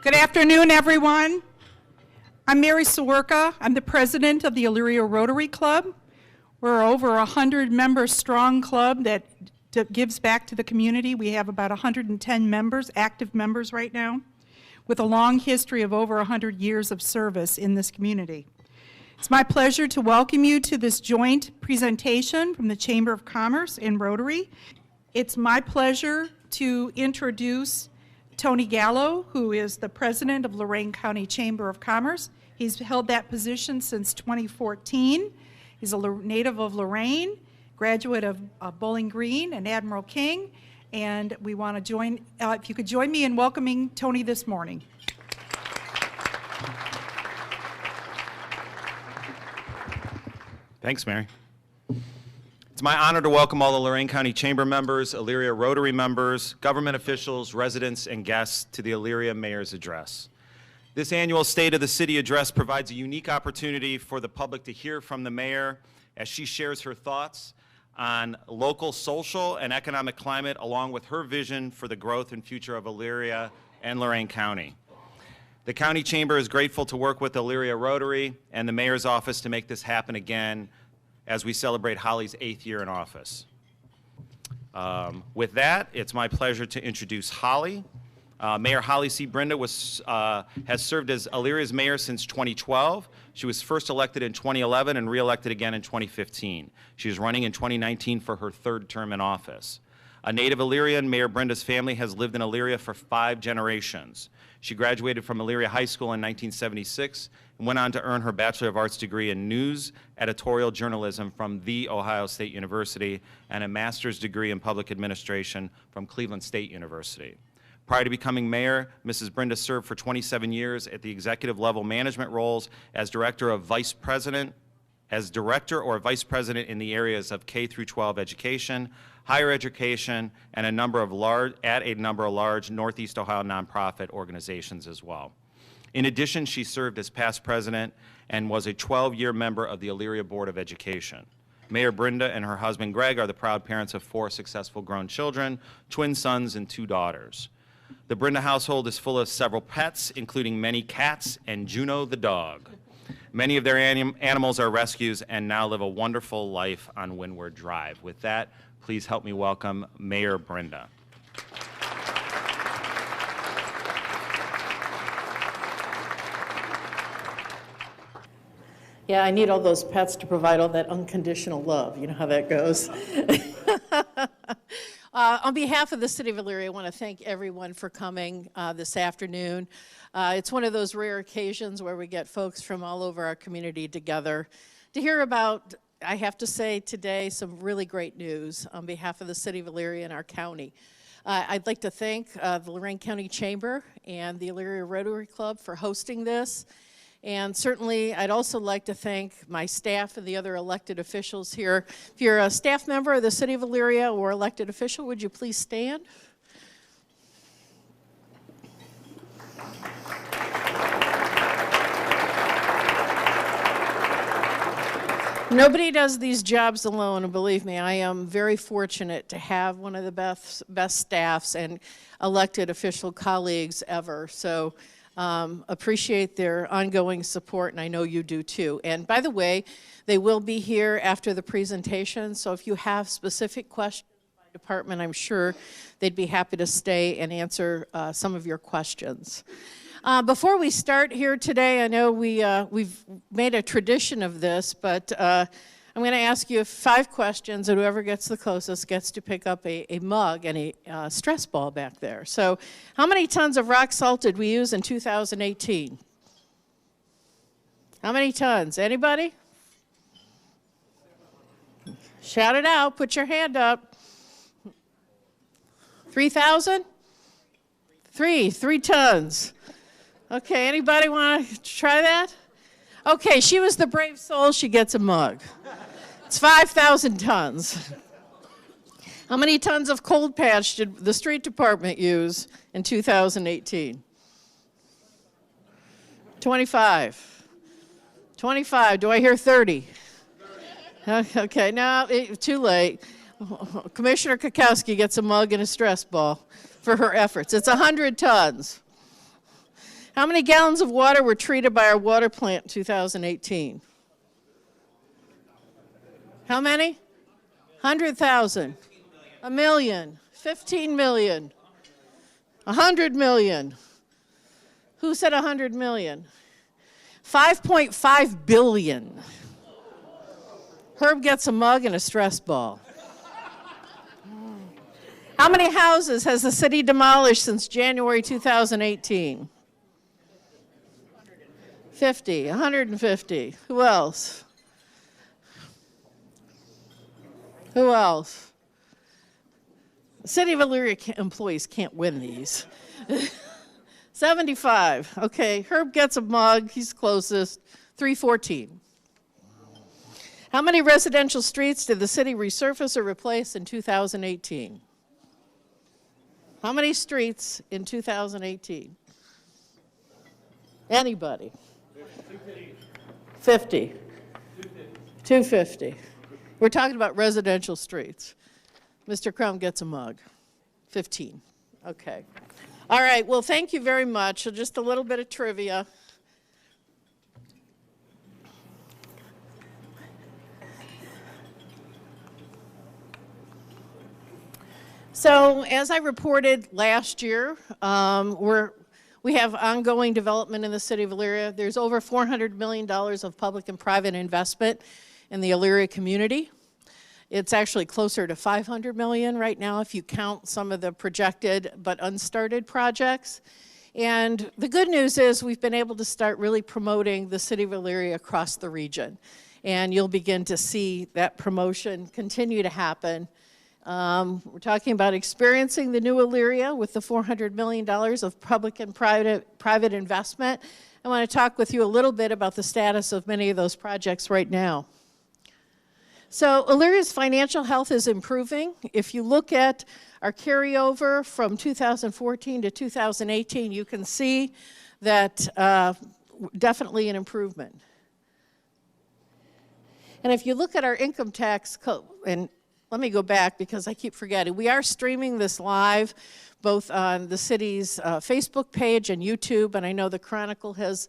Good afternoon, everyone. I'm Mary Sawerka. I'm the president of the Elyria Rotary Club. We're over 100 member strong club that gives back to the community. We have about 110 members, active members right now, with a long history of over 100 years of service in this community. It's my pleasure to welcome you to this joint presentation from the Chamber of Commerce and Rotary. It's my pleasure to introduce Tony Gallo, who is the president of Lorain County Chamber of Commerce. He's held that position since 2014. He's a native of Lorain, graduate of Bowling Green and Admiral King, and we want to join, if you could join me in welcoming Tony this morning. Thanks, Mary. It's my honor to welcome all the Lorain County Chamber members, Elyria Rotary members, government officials, residents, and guests to the Elyria Mayor's Address. This annual State of the City Address provides a unique opportunity for the public to hear from the Mayor as she shares her thoughts on local social and economic climate along with her vision for the growth and future of Elyria and Lorain County. The County Chamber is grateful to work with Elyria Rotary and the Mayor's Office to make this happen again as we celebrate Holly's 8th year in office. With that, it's my pleasure to introduce Holly. Mayor Holly C. Brinda has served as Elyria's mayor since 2012. She was first elected in 2011 and re-elected again in 2015. She is running in 2019 for her 3rd term in office. A native Illyrian, Mayor Brinda's family has lived in Elyria for 5 generations. She graduated from Elyria High School in 1976 and went on to earn her Bachelor of Arts degree in News Editorial Journalism from The Ohio State University and a Master's degree in Public Administration from Cleveland State University. Prior to becoming mayor, Mrs. Brinda served for 27 years at the executive level management roles as director or vice president in the areas of K through 12 education, higher education, and a number of large Northeast Ohio nonprofit organizations as well. In addition, she served as past president and was a 12-year member of the Elyria Board of Education. Mayor Brinda and her husband Greg are the proud parents of 4 successful grown children, twin sons and 2 daughters. The Brinda household is full of several pets, including many cats and Juno the dog. Many of their animals are rescues and now live a wonderful life on Windward Drive. With that, please help me welcome Mayor Brinda. Yeah, I need all those pets to provide all that unconditional love. You know how that goes. On behalf of the City of Elyria, I want to thank everyone for coming this afternoon. It's one of those rare occasions where we get folks from all over our community together to hear about, I have to say today, some really great news on behalf of the City of Elyria and our county. I'd like to thank the Lorain County Chamber and the Elyria Rotary Club for hosting this. And certainly, I'd also like to thank my staff and the other elected officials here. If you're a staff member of the City of Elyria or elected official, would you please stand? Nobody does these jobs alone, and believe me, I am very fortunate to have one of the best staffs and elected official colleagues ever. So. Appreciate their ongoing support, and I know you do too. And by the way, they will be here after the presentation, so if you have specific questions by department, I'm sure they'd be happy to stay and answer some of your questions. Before we start here today, I know we've made a tradition of this, but I'm going to ask you 5 questions, and whoever gets the closest gets to pick up a mug and a stress ball back there. So how many tons of rock salt did we use in 2018? How many tons? Anybody? Shout it out. Put your hand up. 3,000? 3 tons. Okay, anybody want to try that? Okay, she was the brave soul. She gets a mug. It's 5,000 tons. How many tons of cold patch did the street department use in 2018? 25. 25. Do I hear 30? Okay, no, too late. Commissioner Kukowski gets a mug and a stress ball for her efforts. It's 100 tons. How many gallons of water were treated by our water plant in 2018? How many? 100,000. A million. 15 million. 100 million. Who said 100 million? 5.5 billion. Herb gets a mug and a stress ball. How many houses has the city demolished since January 2018? 50, 150. Who else? Who else? The City of Elyria employees can't win these. 75. Okay, Herb gets a mug. He's closest. 314. How many residential streets did the city resurface or replace in 2018? How many streets in 2018? Anybody? 50. 250. We're talking about residential streets. Mr. Crum gets a mug. 15. Okay. All right, well, thank you very much. So just a little bit of trivia. So as I reported last year, we have ongoing development in the city of Elyria. There's over $400 million of public and private investment in the Elyria community. It's actually closer to 500 million right now if you count some of the projected but unstarted projects. And the good news is we've been able to start really promoting the city of Elyria across the region. And you'll begin to see that promotion continue to happen. We're talking about experiencing the new Elyria with the $400 million of public and private investment. I want to talk with you a little bit about the status of many of those projects right now. So Elyria's financial health is improving. If you look at our carryover from 2014 to 2018, you can see that definitely an improvement. And if you look at our income tax code, and let me go back because I keep forgetting, we are streaming this live both on the city's Facebook page and YouTube, and I know the Chronicle has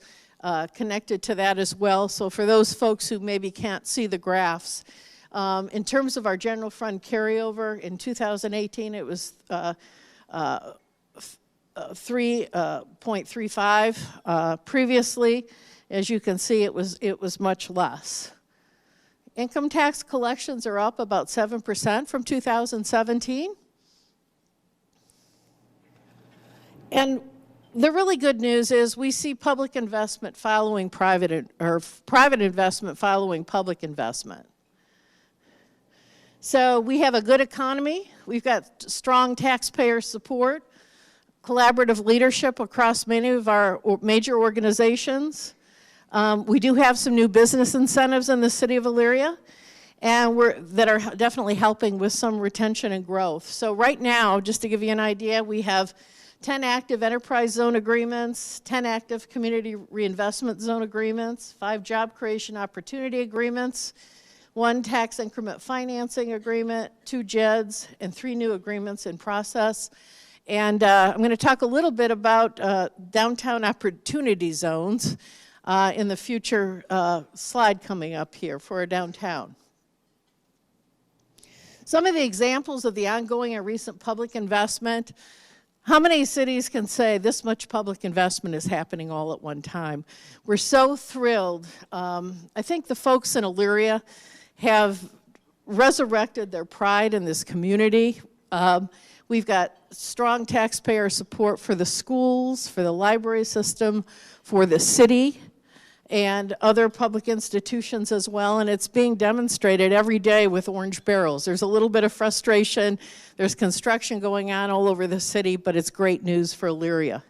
connected to that as well. So for those folks who maybe can't see the graphs, in terms of our general fund carryover, in 2018 it was 3.35. Previously, as you can see, it was much less. Income tax collections are up about 7% from 2017. And the really good news is we see public investment following private investment following public investment. So we have a good economy. We've got strong taxpayer support, collaborative leadership across many of our major organizations. We do have some new business incentives in the city of Elyria, and that are definitely helping with some retention and growth. So right now, just to give you an idea, we have 10 active enterprise zone agreements, 10 active community reinvestment zone agreements, 5 job creation opportunity agreements, 1 tax increment financing agreement, 2 JEDs, and 3 new agreements in process. And I'm going to talk a little bit about downtown opportunity zones in the future slide coming up here for our downtown. Some of the examples of the ongoing and recent public investment. How many cities can say this much public investment is happening all at one time? We're so thrilled. I think the folks in Elyria have resurrected their pride in this community. We've got strong taxpayer support for the schools, for the library system, for the city, and other public institutions as well, and it's being demonstrated every day with orange barrels. There's a little bit of frustration. There's construction going on all over the city, but it's great news for Elyria.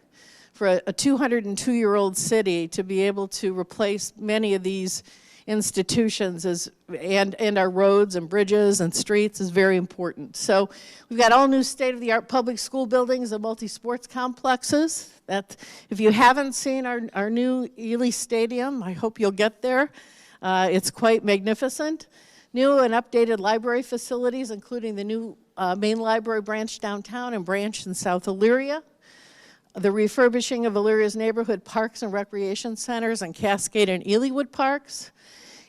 For a 202-year-old city to be able to replace many of these institutions and our roads and bridges and streets is very important. So we've got all new state-of-the-art public school buildings and multi-sports complexes. If you haven't seen our new Ely Stadium, I hope you'll get there. It's quite magnificent. New and updated library facilities, including the new main library branch downtown and branch in South Elyria. the refurbishing of Illyria's neighborhood parks and recreation centers and Cascade and Eelywood parks,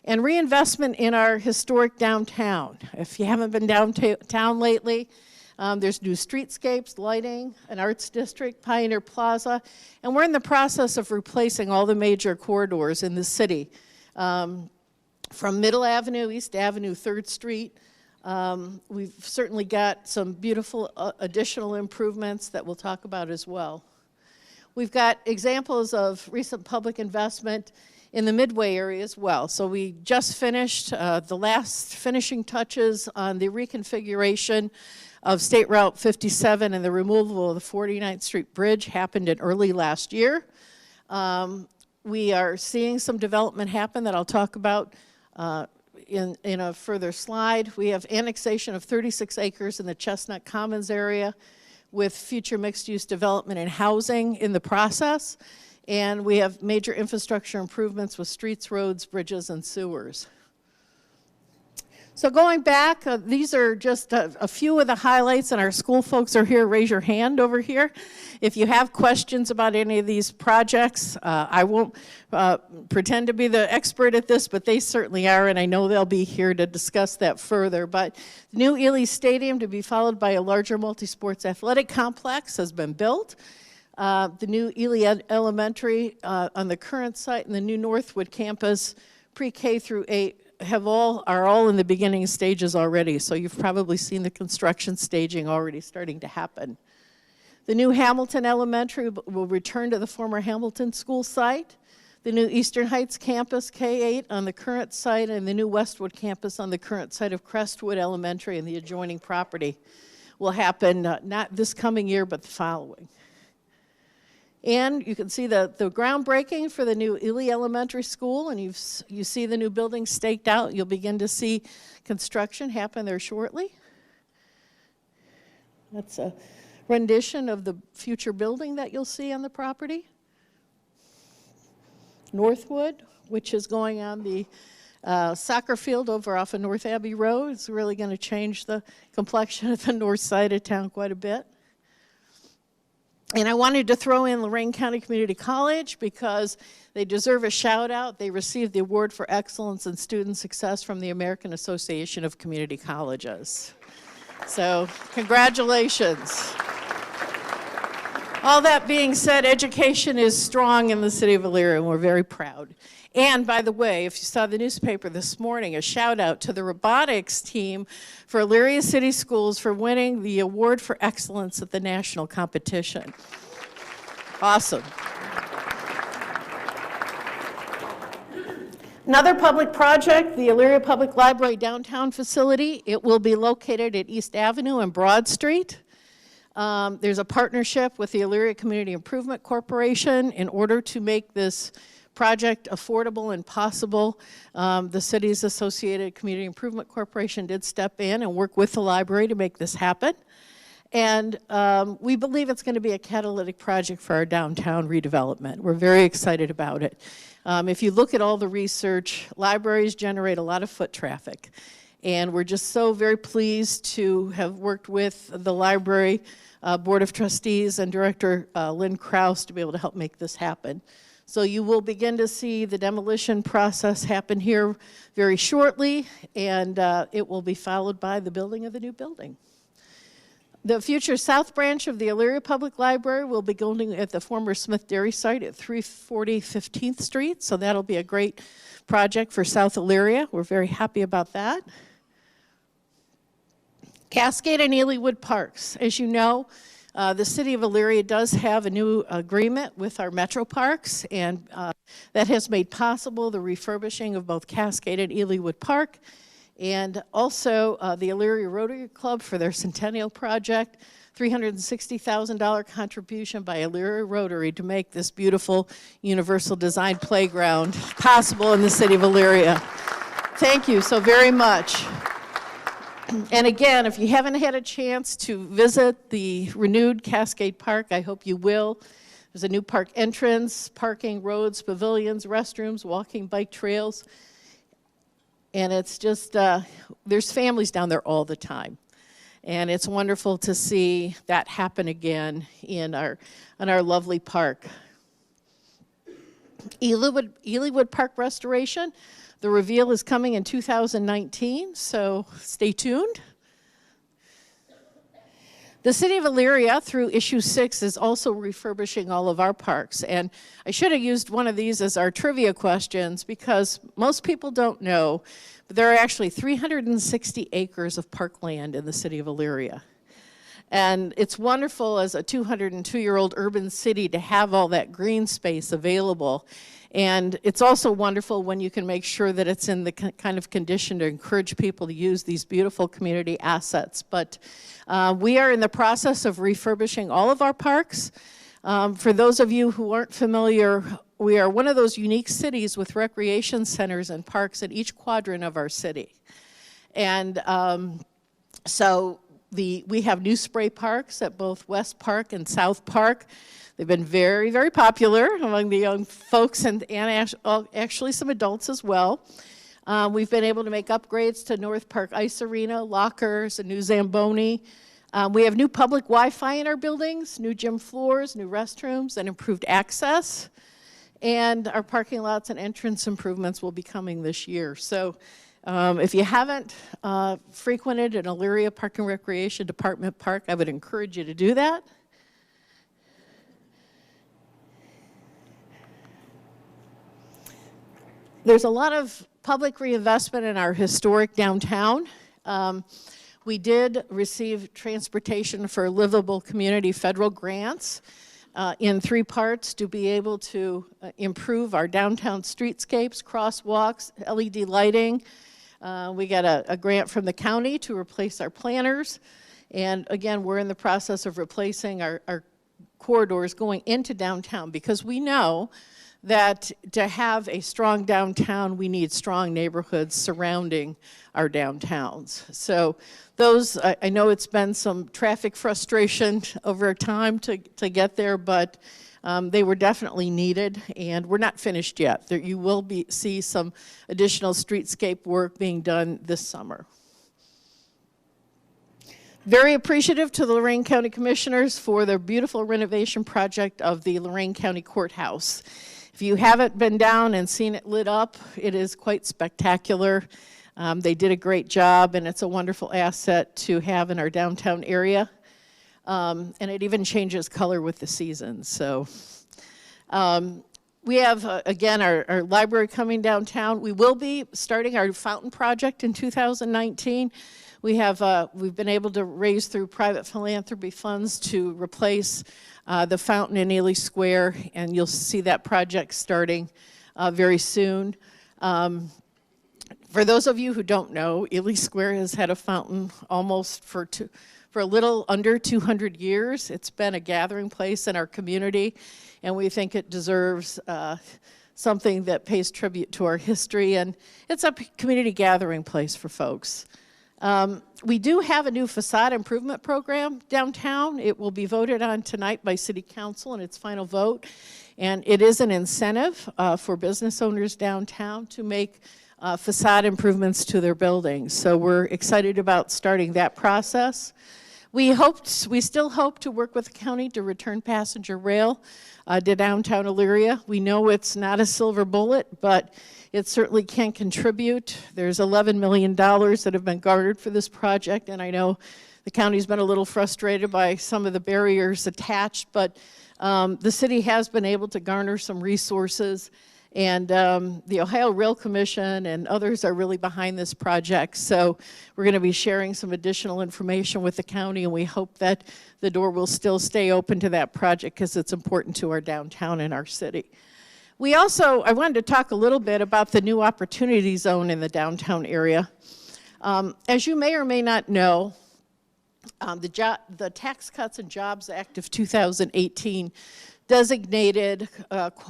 and reinvestment in our historic downtown. If you haven't been downtown lately, there's new streetscapes, lighting, an arts district, Pioneer Plaza, and we're in the process of replacing all the major corridors in the city. From Middle Avenue, East Avenue, 3rd Street, we've certainly got some beautiful additional improvements that we'll talk about as well. We've got examples of recent public investment in the Midway area as well. So we just finished the last finishing touches on the reconfiguration of State Route 57, and the removal of the 49th Street Bridge happened in early last year. We are seeing some development happen that I'll talk about in a further slide. We have annexation of 36 acres in the Chestnut Commons area with future mixed-use development and housing in the process. And we have major infrastructure improvements with streets, roads, bridges, and sewers. So going back, these are just a few of the highlights, and our school folks are here. Raise your hand over here. If you have questions about any of these projects, I won't pretend to be the expert at this, but they certainly are, and I know they'll be here to discuss that further. But the new Ely Stadium, to be followed by a larger multi-sports athletic complex, has been built. The new Ely Elementary on the current site and the new Northwood campus, pre-K through 8, are all in the beginning stages already, so you've probably seen the construction staging already starting to happen. The new Hamilton Elementary will return to the former Hamilton School site. The new Eastern Heights campus, K-8, on the current site, and the new Westwood campus on the current site of Crestwood Elementary and the adjoining property will happen not this coming year, but the following. And you can see the groundbreaking for the new Ely Elementary School, and you see the new building staked out. You'll begin to see construction happen there shortly. That's a rendition of the future building that you'll see on the property. Northwood, which is going on the soccer field over off of North Abbey Road. It's really going to change the complexion of the north side of town quite a bit. And I wanted to throw in Lorain County Community College because they deserve a shout out. They received the Award for Excellence in Student Success from the American Association of Community Colleges. So congratulations. All that being said, education is strong in the city of Elyria, and we're very proud. And by the way, if you saw the newspaper this morning, a shout out to the robotics team for Elyria City Schools for winning the Award for Excellence at the national competition. Awesome. Another public project, the Elyria Public Library downtown facility. It will be located at East Avenue and Broad Street. There's a partnership with the Elyria Community Improvement Corporation in order to make this project affordable and possible. The city's associated Community Improvement Corporation did step in and work with the library to make this happen. And we believe it's going to be a catalytic project for our downtown redevelopment. We're very excited about it. If you look at all the research, libraries generate a lot of foot traffic. And we're just so very pleased to have worked with the library Board of Trustees and Director Lynn Krause to be able to help make this happen. So you will begin to see the demolition process happen here very shortly, and it will be followed by the building of the new building. The future south branch of the Elyria Public Library will be going at the former Smith Dairy site at 340 15th Street, so that'll be a great project for South Elyria. We're very happy about that. Cascade and Eelywood Parks. As you know, the city of Elyria does have a new agreement with our metro parks, and that has made possible the refurbishing of both Cascade and Eelywood Park, and also the Elyria Rotary Club for their Centennial Project, $360,000 contribution by Elyria Rotary to make this beautiful universal design playground possible in the city of Elyria. Thank you so very much. And again, if you haven't had a chance to visit the renewed Cascade Park, I hope you will. There's a new park entrance, parking, roads, pavilions, restrooms, walking, bike trails. And it's just, there's families down there all the time. And it's wonderful to see that happen again in our lovely park. Eelywood Park restoration, the reveal is coming in 2019, so stay tuned. The City of Elyria, through issue 6, is also refurbishing all of our parks. And I should have used one of these as our trivia questions because most people don't know, but there are actually 360 acres of parkland in the City of Elyria. And it's wonderful as a 202-year-old urban city to have all that green space available. And it's also wonderful when you can make sure that it's in the kind of condition to encourage people to use these beautiful community assets. But we are in the process of refurbishing all of our parks. For those of you who aren't familiar, we are one of those unique cities with recreation centers and parks in each quadrant of our city. And we have new spray parks at both West Park and South Park. They've been very, very popular among the young folks and actually some adults as well. We've been able to make upgrades to North Park Ice Arena, lockers, a new Zamboni. We have new public Wi-Fi in our buildings, new gym floors, new restrooms, and improved access. And our parking lots and entrance improvements will be coming this year. So if you haven't frequented an Elyria Park and Recreation Department park, I would encourage you to do that. There's a lot of public reinvestment in our historic downtown. We did receive transportation for livable community federal grants in 3 parts to be able to improve our downtown streetscapes, crosswalks, LED lighting. We got a grant from the county to replace our planters. And again, we're in the process of replacing our corridors going into downtown because we know that to have a strong downtown, we need strong neighborhoods surrounding our downtowns. So those, I know it's been some traffic frustration over time to get there, but they were definitely needed, and we're not finished yet. You will see some additional streetscape work being done this summer. Very appreciative to the Lorain County Commissioners for their beautiful renovation project of the Lorain County Courthouse. If you haven't been down and seen it lit up, it is quite spectacular. They did a great job, and it's a wonderful asset to have in our downtown area. And it even changes color with the seasons. So we have, again, our library coming downtown. We will be starting our fountain project in 2019. We've been able to raise through private philanthropy funds to replace the fountain in Ely Square, and you'll see that project starting very soon. For those of you who don't know, Ely Square has had a fountain almost for a little under 200 years. It's been a gathering place in our community, and we think it deserves something that pays tribute to our history, and it's a community gathering place for folks. We do have a new facade improvement program downtown. It will be voted on tonight by City Council in its final vote, and it is an incentive for business owners downtown to make facade improvements to their buildings. So we're excited about starting that process. We still hope to work with the county to return passenger rail to downtown Elyria. We know it's not a silver bullet, but it certainly can contribute. There's $11 million that have been garnered for this project, and I know the county's been a little frustrated by some of the barriers attached, but the city has been able to garner some resources, and the Ohio Rail Commission and others are really behind this project. So we're going to be sharing some additional information with the county, and we hope that the door will still stay open to that project because it's important to our downtown and our city. I wanted to talk a little bit about the new opportunity zone in the downtown area. As you may or may not know, the Tax Cuts and Jobs Act of 2018 designated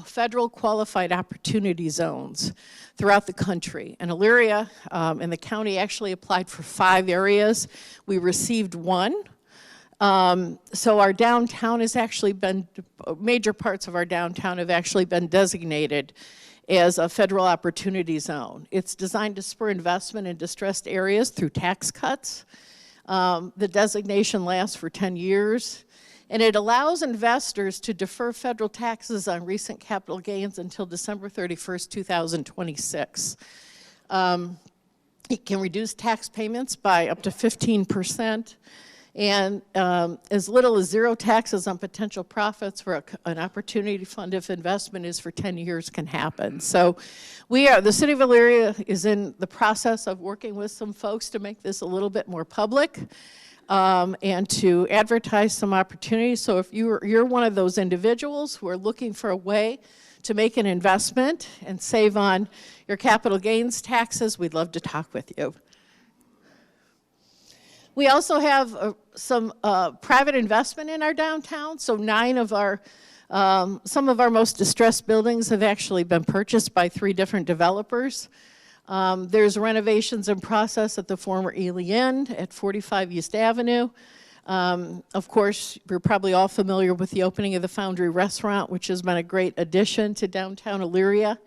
federal qualified opportunity zones throughout the country. And Elyria and the county actually applied for 5 areas. We received 1. So our downtown has actually been, major parts of our downtown have actually been designated as a federal opportunity zone. It's designed to spur investment in distressed areas through tax cuts. The designation lasts for 10 years, and it allows investors to defer federal taxes on recent capital gains until December 31st, 2026. It can reduce tax payments by up to 15%, and as little as zero taxes on potential profits for an opportunity fund if investment is for 10 years can happen. So the city of Elyria is in the process of working with some folks to make this a little bit more public and to advertise some opportunities. So if you're one of those individuals who are looking for a way to make an investment and save on your capital gains taxes, we'd love to talk with you. We also have some private investment in our downtown. So some of our most distressed buildings have actually been purchased by 3 different developers. There's renovations in process at the former Elyria at 45 East Avenue. Of course, you're probably all familiar with the opening of the Foundry Restaurant, which has been a great addition to downtown Elyria.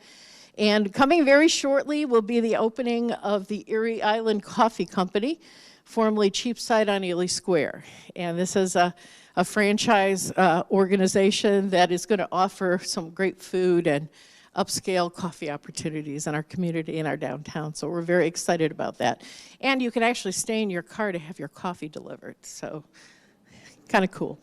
And coming very shortly will be the opening of the Erie Island Coffee Company, formerly Cheapside on Ely Square. And this is a franchise organization that is going to offer some great food and upscale coffee opportunities in our community, in our downtown. So we're very excited about that. And you can actually stay in your car to have your coffee delivered. So kind of cool.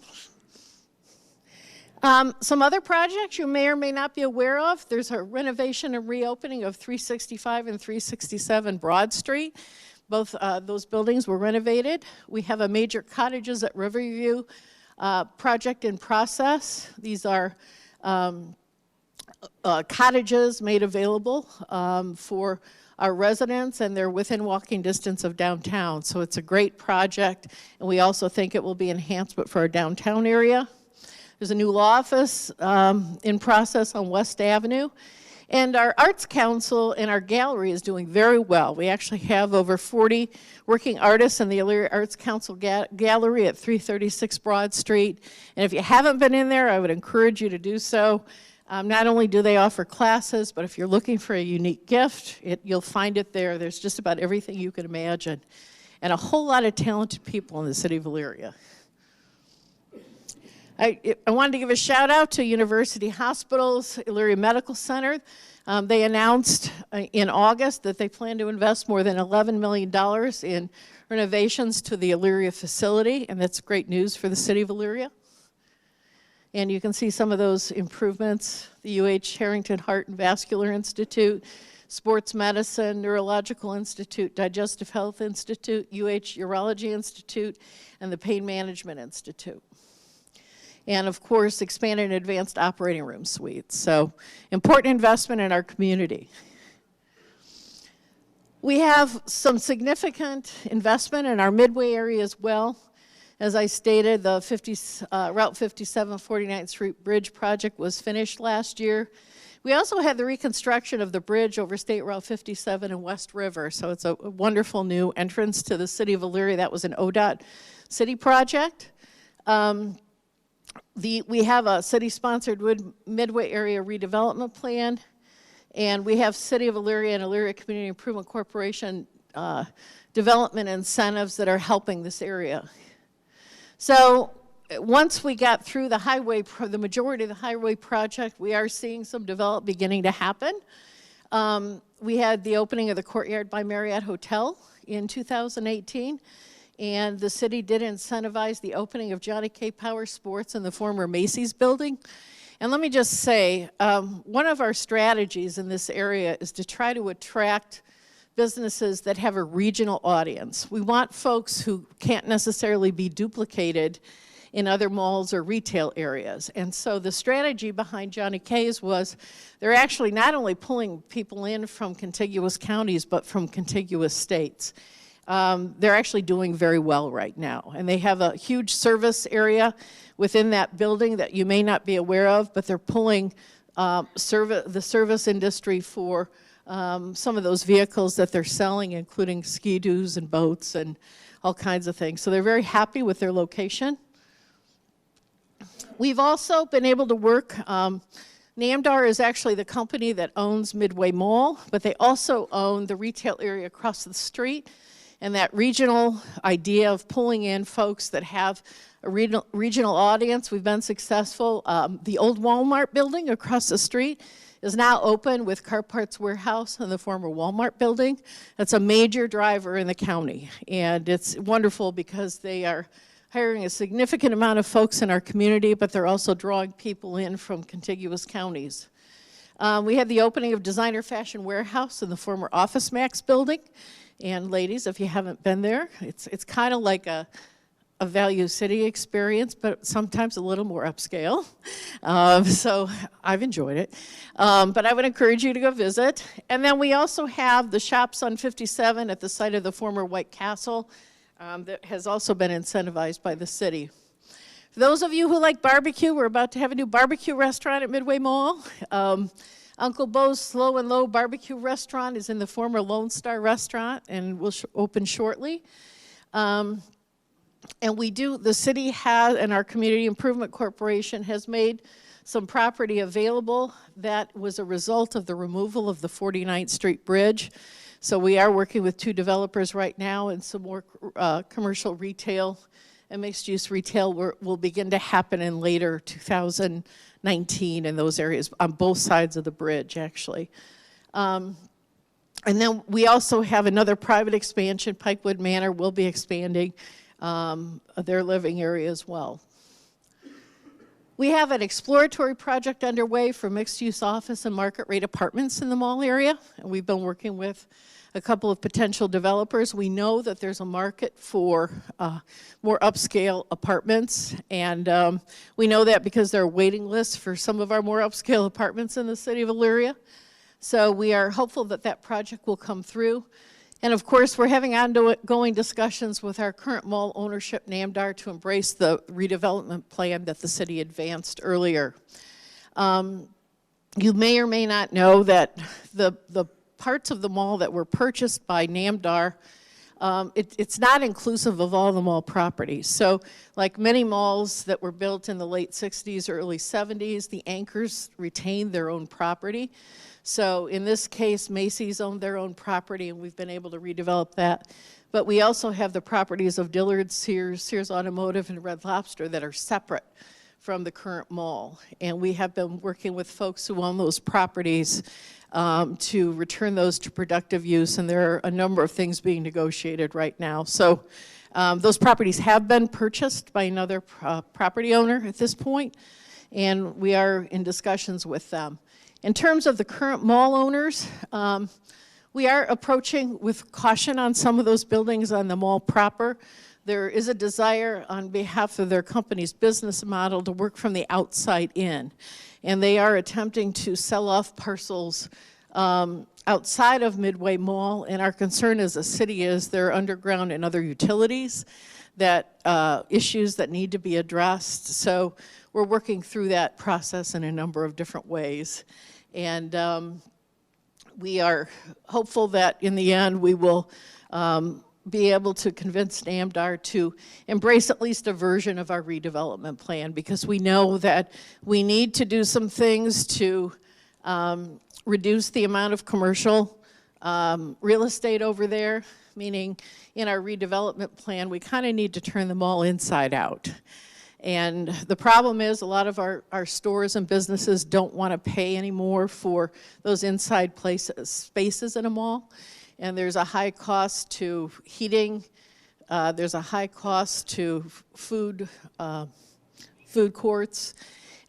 Some other projects you may or may not be aware of. There's a renovation and reopening of 365 and 367 Broad Street. Both those buildings were renovated. We have a major cottages at Riverview project in process. These are cottages made available for our residents, and they're within walking distance of downtown. So it's a great project, and we also think it will be enhancement for our downtown area. There's a new law office in process on West Avenue. And our Arts Council and our gallery is doing very well. We actually have over 40 working artists in the Elyria Arts Council gallery at 336 Broad Street. And if you haven't been in there, I would encourage you to do so. Not only do they offer classes, but if you're looking for a unique gift, you'll find it there. There's just about everything you can imagine. And a whole lot of talented people in the city of Elyria. I wanted to give a shout out to University Hospitals, Elyria Medical Center. They announced in August that they plan to invest more than $11 million in renovations to the Elyria facility, and that's great news for the city of Elyria. And you can see some of those improvements: the UH Harrington Heart and Vascular Institute, Sports Medicine, Neurological Institute, Digestive Health Institute, UH Urology Institute, and the Pain Management Institute. And of course, expanded advanced operating room suites. So important investment in our community. We have some significant investment in our Midway area as well. As I stated, the Route 57 49th Street Bridge project was finished last year. We also had the reconstruction of the bridge over State Route 57 in West River. So it's a wonderful new entrance to the city of Elyria. That was an ODOT city project. We have a city-sponsored Midway area redevelopment plan, and we have City of Elyria and Elyria Community Improvement Corporation development incentives that are helping this area. So once we got through the highway, the majority of the highway project, we are seeing some development beginning to happen. We had the opening of the Courtyard by Marriott Hotel in 2018. And the city did incentivize the opening of Johnny K. Power Sports in the former Macy's building. And let me just say, one of our strategies in this area is to try to attract businesses that have a regional audience. We want folks who can't necessarily be duplicated in other malls or retail areas. And so the strategy behind Johnny K's was they're actually not only pulling people in from contiguous counties, but from contiguous states. They're actually doing very well right now. And they have a huge service area within that building that you may not be aware of, but they're pulling the service industry for some of those vehicles that they're selling, including ski-doos and boats and all kinds of things. So they're very happy with their location. We've also been able to work, Namdar is actually the company that owns Midway Mall, but they also own the retail area across the street. And that regional idea of pulling in folks that have a regional audience, we've been successful. The old Walmart building across the street is now open with Car Parts Warehouse and the former Walmart building. That's a major driver in the county. And it's wonderful because they are hiring a significant amount of folks in our community, but they're also drawing people in from contiguous counties. We had the opening of Designer Fashion Warehouse in the former Office Max building. And ladies, if you haven't been there, it's kind of like a Value City experience, but sometimes a little more upscale. So I've enjoyed it. But I would encourage you to go visit. And then we also have the Shops on 57 at the site of the former White Castle that has also been incentivized by the city. For those of you who like barbecue, we're about to have a new barbecue restaurant at Midway Mall. Uncle Bo's Slow and Low Barbecue Restaurant is in the former Lone Star Restaurant and will open shortly. And the city has, and our Community Improvement Corporation has made some property available that was a result of the removal of the 49th Street Bridge. So we are working with 2 developers right now, and some more commercial retail and mixed-use retail will begin to happen in later 2019 in those areas, on both sides of the bridge, actually. And then we also have another private expansion. Pikewood Manor will be expanding their living area as well. We have an exploratory project underway for mixed-use office and market-rate apartments in the mall area, and we've been working with a couple of potential developers. We know that there's a market for more upscale apartments, and we know that because there are waiting lists for some of our more upscale apartments in the city of Elyria. So we are hopeful that that project will come through. And of course, we're having ongoing discussions with our current mall ownership, NAMDAR, to embrace the redevelopment plan that the city advanced earlier. You may or may not know that the parts of the mall that were purchased by NAMDAR, it's not inclusive of all the mall properties. So like many malls that were built in the late 60s, early 70s, the anchors retained their own property. So in this case, Macy's owned their own property, and we've been able to redevelop that. But we also have the properties of Dillard's, Sears Automotive, and Red Lobster that are separate from the current mall. And we have been working with folks who own those properties to return those to productive use, and there are a number of things being negotiated right now. So those properties have been purchased by another property owner at this point, and we are in discussions with them. In terms of the current mall owners, we are approaching with caution on some of those buildings on the mall proper. There is a desire on behalf of their company's business model to work from the outside in. And they are attempting to sell off parcels outside of Midway Mall. And our concern as a city is there are underground and other utilities, that issues that need to be addressed. So we're working through that process in a number of different ways. And we are hopeful that in the end we will be able to convince NAMDAR to embrace at least a version of our redevelopment plan, because we know that we need to do some things to reduce the amount of commercial real estate over there, meaning in our redevelopment plan, we kind of need to turn them all inside out. And the problem is a lot of our stores and businesses don't want to pay anymore for those inside spaces in a mall. And there's a high cost to heating, there's a high cost to food courts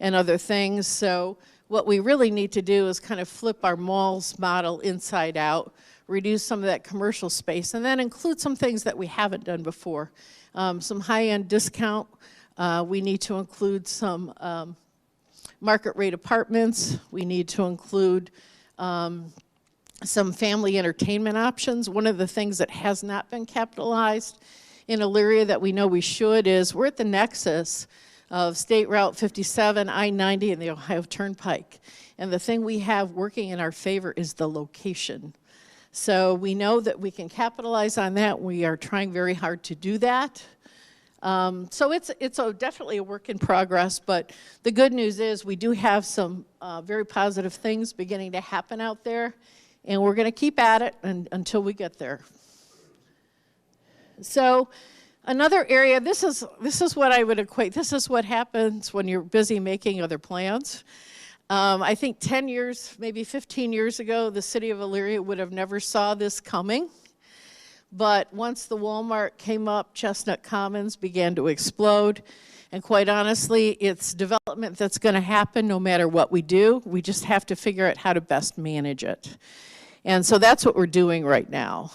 and other things. So what we really need to do is kind of flip our malls model inside out, reduce some of that commercial space, and then include some things that we haven't done before. Some high-end discount. We need to include some market rate apartments. We need to include some family entertainment options. One of the things that has not been capitalized in Elyria that we know we should is we're at the nexus of State Route 57, I-90, and the Ohio Turnpike. And the thing we have working in our favor is the location. So we know that we can capitalize on that. We are trying very hard to do that. So it's definitely a work in progress, but the good news is we do have some very positive things beginning to happen out there, and we're going to keep at it until we get there. So another area, this is what I would equate, this is what happens when you're busy making other plans. I think 10 years, maybe 15 years ago, the city of Elyria would have never saw this coming. But once the Walmart came up, Chestnut Commons began to explode. And quite honestly, it's development that's going to happen no matter what we do. We just have to figure out how to best manage it. And so that's what we're doing right now.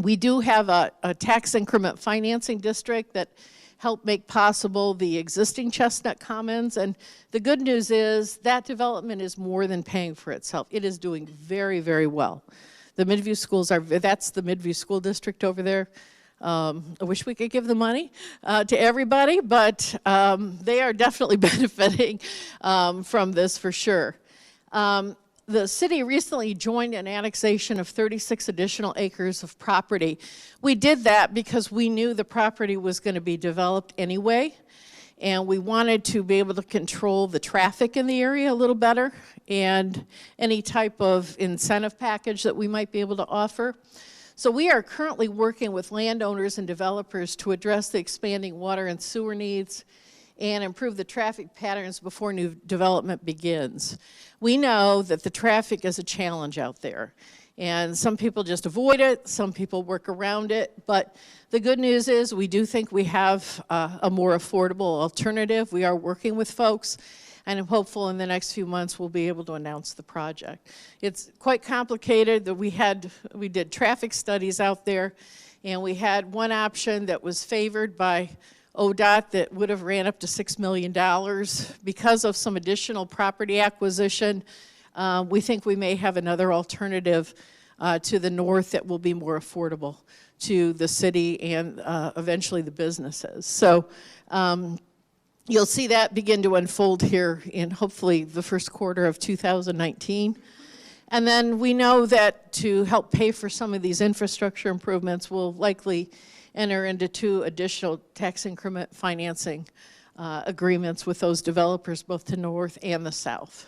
We do have a tax increment financing district that helped make possible the existing Chestnut Commons. And the good news is that development is more than paying for itself. It is doing very, very well. The Midview schools that's the Midview School District over there. I wish we could give the money to everybody, but they are definitely benefiting from this for sure. The city recently joined an annexation of 36 additional acres of property. We did that because we knew the property was going to be developed anyway, and we wanted to be able to control the traffic in the area a little better and any type of incentive package that we might be able to offer. So we are currently working with landowners and developers to address the expanding water and sewer needs and improve the traffic patterns before new development begins. We know that the traffic is a challenge out there, and some people just avoid it, some people work around it, but the good news is we do think we have a more affordable alternative. We are working with folks, and I'm hopeful in the next few months we'll be able to announce the project. It's quite complicated. That we did traffic studies out there, and we had one option that was favored by ODOT that would have ran up to $6 million. Because of some additional property acquisition, we think we may have another alternative to the north that will be more affordable to the city and eventually the businesses. So you'll see that begin to unfold here in hopefully the first quarter of 2019. And then we know that to help pay for some of these infrastructure improvements, we'll likely enter into 2 additional tax increment financing agreements with those developers, both to north and the south.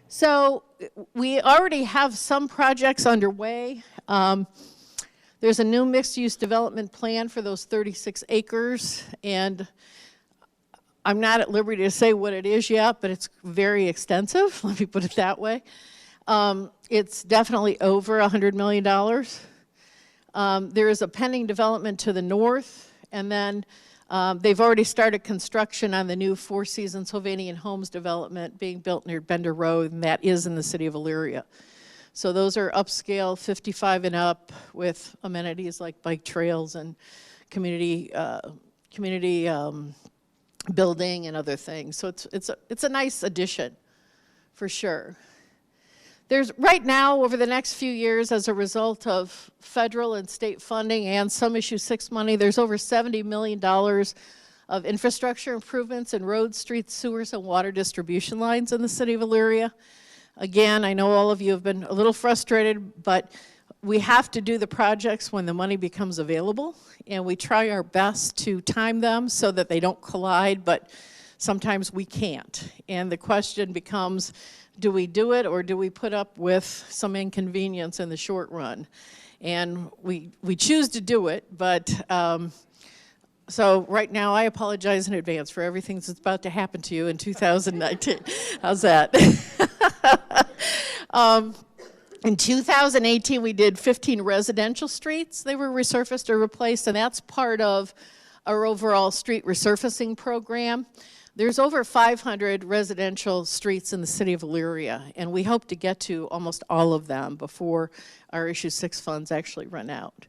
So we already have some projects underway. There's a new mixed-use development plan for those 36 acres, and I'm not at liberty to say what it is yet, but it's very extensive, let me put it that way. It's definitely over $100 million. There is a pending development to the north, and then they've already started construction on the new Four Seasons Sylvanian Homes development being built near Bender Road, and that is in the city of Elyria. So those are upscale, 55 and up, with amenities like bike trails and community building and other things. So it's a nice addition, for sure. There's right now, over the next few years, as a result of federal and state funding and some Issue 6 money, there's over $70 million of infrastructure improvements in roads, streets, sewers, and water distribution lines in the city of Elyria. Again, I know all of you have been a little frustrated, but we have to do the projects when the money becomes available, and we try our best to time them so that they don't collide, but sometimes we can't. And the question becomes, do we do it, or do we put up with some inconvenience in the short run? And we choose to do it, but so right now I apologize in advance for everything that's about to happen to you in 2019. How's that? In 2018, we did 15 residential streets. They were resurfaced or replaced, and that's part of our overall street resurfacing program. There's over 500 residential streets in the city of Elyria, and we hope to get to almost all of them before our Issue 6 funds actually run out.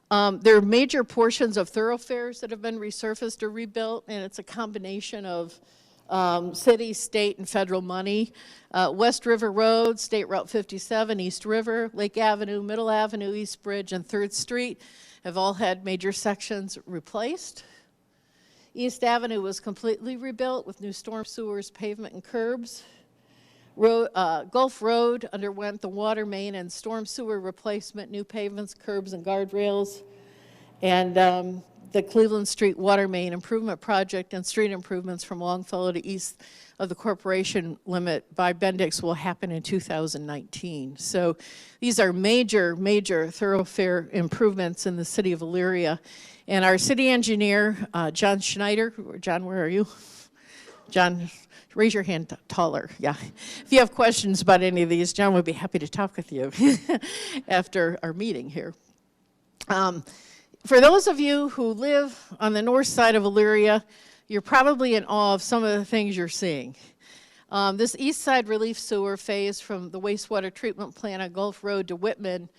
There are major portions of thoroughfares that have been resurfaced or rebuilt, and it's a combination of city, state, and federal money. West River Road, State Route 57, East River, Lake Avenue, Middle Avenue, East Bridge, and 3rd Street have all had major sections replaced. East Avenue was completely rebuilt with new storm sewers, pavement, and curbs. Gulf Road underwent the water main and storm sewer replacement, new pavements, curbs, and guardrails. And the Cleveland Street Water Main Improvement Project and street improvements from Longfellow to east of the corporation limit by Bendix will happen in 2019. So these are major, major thoroughfare improvements in the city of Elyria. And our city engineer, John Schneider, John, where are you? John, raise your hand taller, yeah. If you have questions about any of these, John would be happy to talk with you after our meeting here. For those of you who live on the north side of Elyria, you're probably in awe of some of the things you're seeing. This east side relief sewer phase from the wastewater treatment plant on Gulf Road to Whitman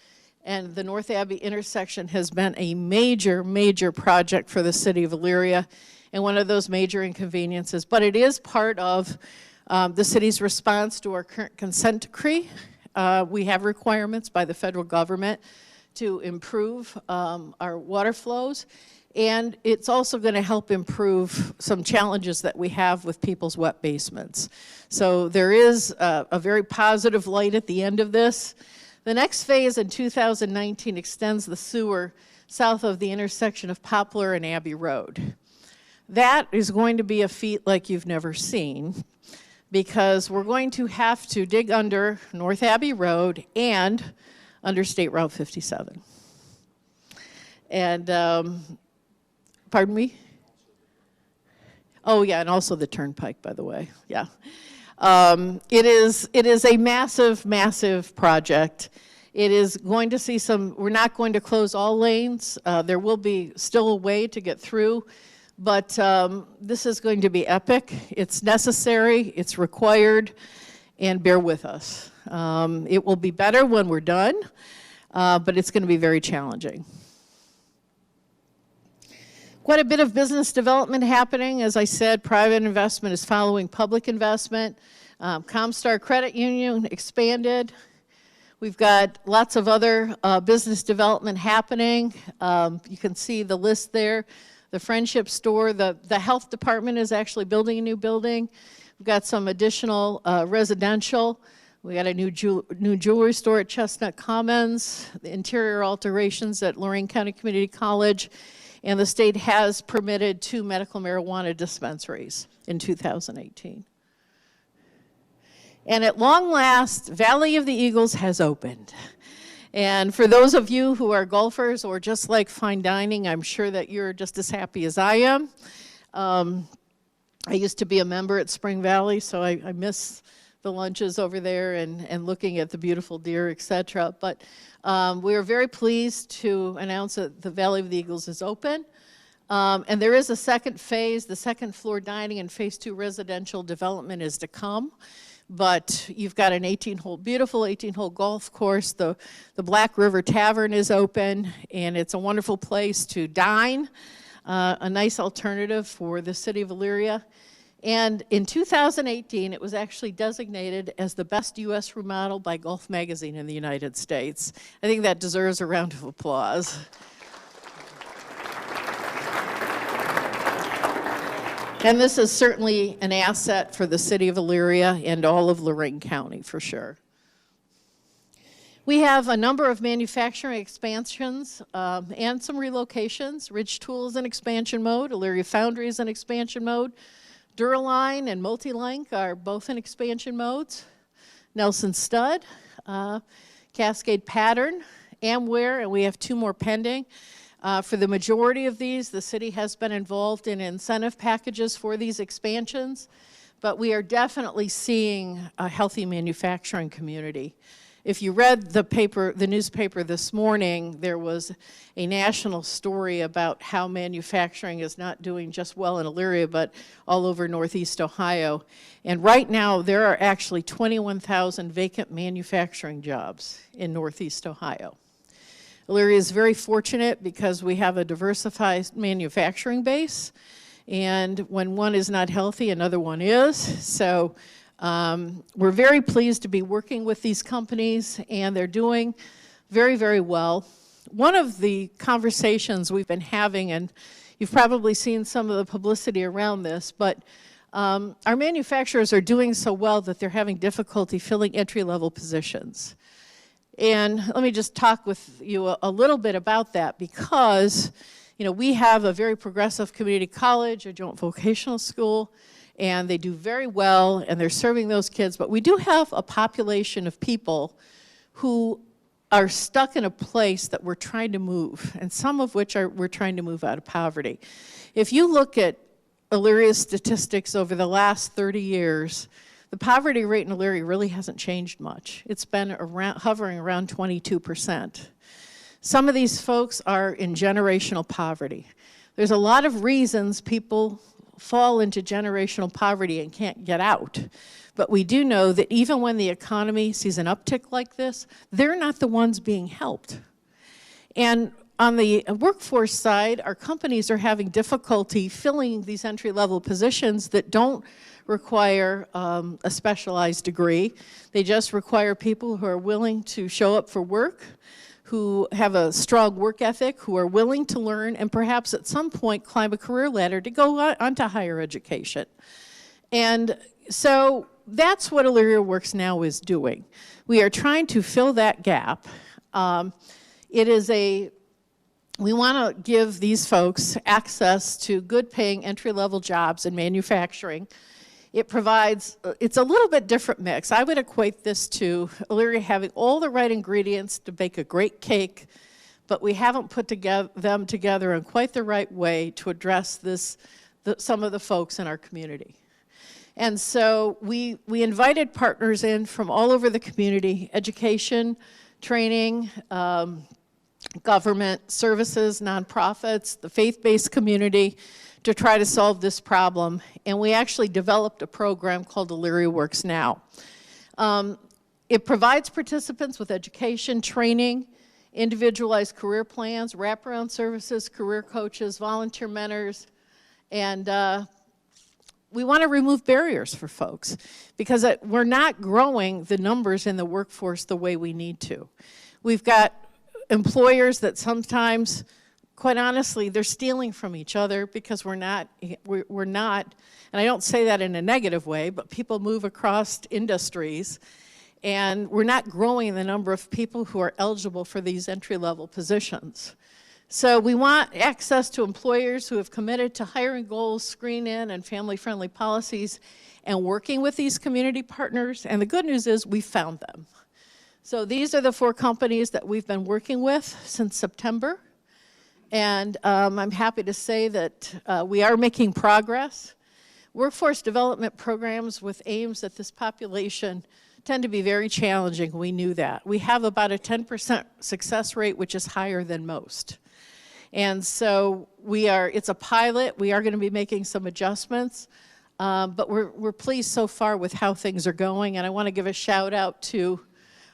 and the North Abbey intersection has been a major, major project for the city of Elyria and one of those major inconveniences. But it is part of the city's response to our current consent decree. We have requirements by the federal government to improve our water flows. And it's also going to help improve some challenges that we have with people's wet basements. So there is a very positive light at the end of this. The next phase in 2019 extends the sewer south of the intersection of Poplar and Abbey Road. That is going to be a feat like you've never seen, because we're going to have to dig under North Abbey Road and under State Route 57. And pardon me? Oh, yeah, and also the turnpike, by the way, yeah. It is a massive, massive project. It is going to see we're not going to close all lanes. There will be still a way to get through, but this is going to be epic. It's necessary, it's required, and bear with us. It will be better when we're done, but it's going to be very challenging. Quite a bit of business development happening. As I said, private investment is following public investment. Comstar Credit Union expanded. We've got lots of other business development happening. You can see the list there. The Friendship Store, the health department is actually building a new building. We've got some additional residential. We got a new jewelry store at Chestnut Commons, the interior alterations at Lorain County Community College, and the state has permitted 2 medical marijuana dispensaries in 2018. And at long last, Valley of the Eagles has opened. And for those of you who are golfers or just like fine dining, I'm sure that you're just as happy as I am. I used to be a member at Spring Valley, so I miss the lunches over there and looking at the beautiful deer, et cetera. But we are very pleased to announce that the Valley of the Eagles is open. And there is a second phase. The second floor dining and phase 2 residential development is to come. But you've got an beautiful 18-hole golf course. The Black River Tavern is open, and it's a wonderful place to dine, a nice alternative for the city of Elyria. And in 2018, it was actually designated as the best U.S. remodel by Golf Magazine in the United States. I think that deserves a round of applause. And this is certainly an asset for the city of Elyria and all of Lorain County, for sure. We have a number of manufacturing expansions and some relocations. Ridge Tools in expansion mode, Elyria Foundry is in expansion mode. Duraline and Multilink are both in expansion modes. Nelson Stud, Cascade Pattern, Amware, and we have 2 more pending. For the majority of these, the city has been involved in incentive packages for these expansions, but we are definitely seeing a healthy manufacturing community. If you read the newspaper this morning, there was a national story about how manufacturing is not doing just well in Elyria, but all over Northeast Ohio. And right now, there are actually 21,000 vacant manufacturing jobs in Northeast Ohio. Elyria is very fortunate because we have a diversified manufacturing base, and when one is not healthy, another one is. So we're very pleased to be working with these companies, and they're doing very, very well. One of the conversations we've been having, and you've probably seen some of the publicity around this, but our manufacturers are doing so well that they're having difficulty filling entry-level positions. And let me just talk with you a little bit about that, because You know, we have a very progressive community college, a joint vocational school, and they do very well, and they're serving those kids. But we do have a population of people who are stuck in a place that we're trying to move, and some of which we're trying to move out of poverty. If you look at Illyria's statistics over the last 30 years, the poverty rate in Elyria really hasn't changed much. It's been hovering around 22%. Some of these folks are in generational poverty. There's a lot of reasons people fall into generational poverty and can't get out. But we do know that even when the economy sees an uptick like this, they're not the ones being helped. And on the workforce side, our companies are having difficulty filling these entry-level positions that don't require a specialized degree. They just require people who are willing to show up for work, who have a strong work ethic, who are willing to learn, and perhaps at some point climb a career ladder to go on to higher education. And so that's what Illyria Works now is doing. We are trying to fill that gap. We want to give these folks access to good paying entry-level jobs in manufacturing. It provides, it's a little bit different mix. I would equate this to Elyria having all the right ingredients to bake a great cake, but we haven't put them together in quite the right way to address some of the folks in our community. And so we invited partners in from all over the community: education, training, government services, nonprofits, the faith-based community, to try to solve this problem. And we actually developed a program called Illyria Works Now. It provides participants with education, training, individualized career plans, wraparound services, career coaches, volunteer mentors, and we want to remove barriers for folks because we're not growing the numbers in the workforce the way we need to. We've got employers that sometimes, quite honestly, they're stealing from each other because we're not, and I don't say that in a negative way, but people move across industries, and we're not growing the number of people who are eligible for these entry-level positions. So we want access to employers who have committed to hiring goals, screen-in, and family-friendly policies, and working with these community partners. And the good news is we found them. So these are the 4 companies that we've been working with since September. And I'm happy to say that we are making progress. Workforce development programs with aims at this population tend to be very challenging. We knew that. We have about a 10% success rate, which is higher than most. And so it's a pilot. We are going to be making some adjustments. But we're pleased so far with how things are going. And I want to give a shout out to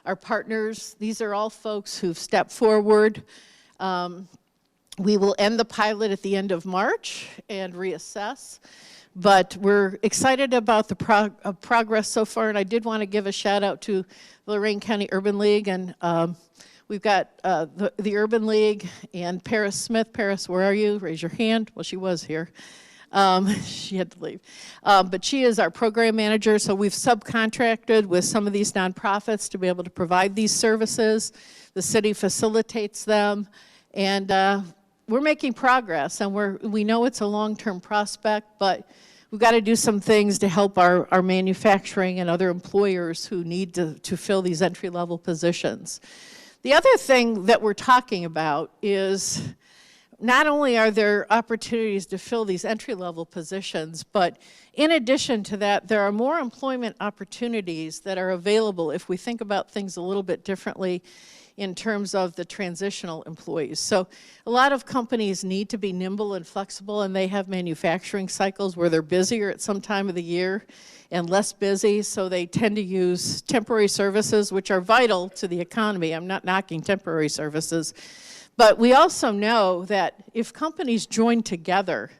our partners. These are all folks who've stepped forward. We will end the pilot at the end of March and reassess. But we're excited about the progress so far. And I did want to give a shout out to the Lorain County Urban League. And we've got the Urban League and Paris Smith. Paris, where are you? Raise your hand. Well, she was here. She had to leave. But she is our program manager, so we've subcontracted with some of these nonprofits to be able to provide these services. The city facilitates them, and we're making progress, and we know it's a long-term prospect, but we've got to do some things to help our manufacturing and other employers who need to fill these entry-level positions. The other thing that we're talking about is not only are there opportunities to fill these entry-level positions, but in addition to that, there are more employment opportunities that are available if we think about things a little bit differently in terms of the transitional employees. So a lot of companies need to be nimble and flexible, and they have manufacturing cycles where they're busier at some time of the year and less busy, so they tend to use temporary services, which are vital to the economy. I'm not knocking temporary services. But we also know that if companies join together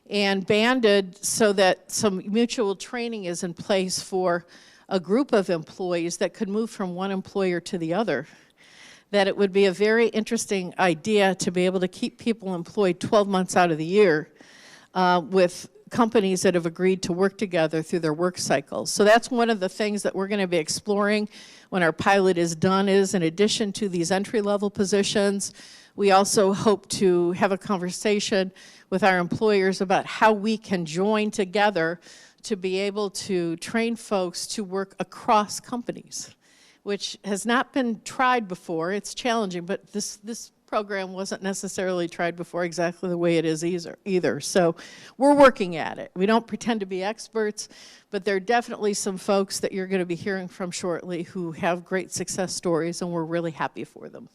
and banded so that some mutual training is in place for a group of employees that could move from one employer to the other, that it would be a very interesting idea to be able to keep people employed 12 months out of the year with companies that have agreed to work together through their work cycles. So that's one of the things that we're going to be exploring when our pilot is done, is in addition to these entry-level positions, we also hope to have a conversation with our employers about how we can join together to be able to train folks to work across companies, which has not been tried before. It's challenging, but this program wasn't necessarily tried before exactly the way it is either. So we're working at it. We don't pretend to be experts, but there are definitely some folks that you're going to be hearing from shortly who have great success stories, and we're really happy for them.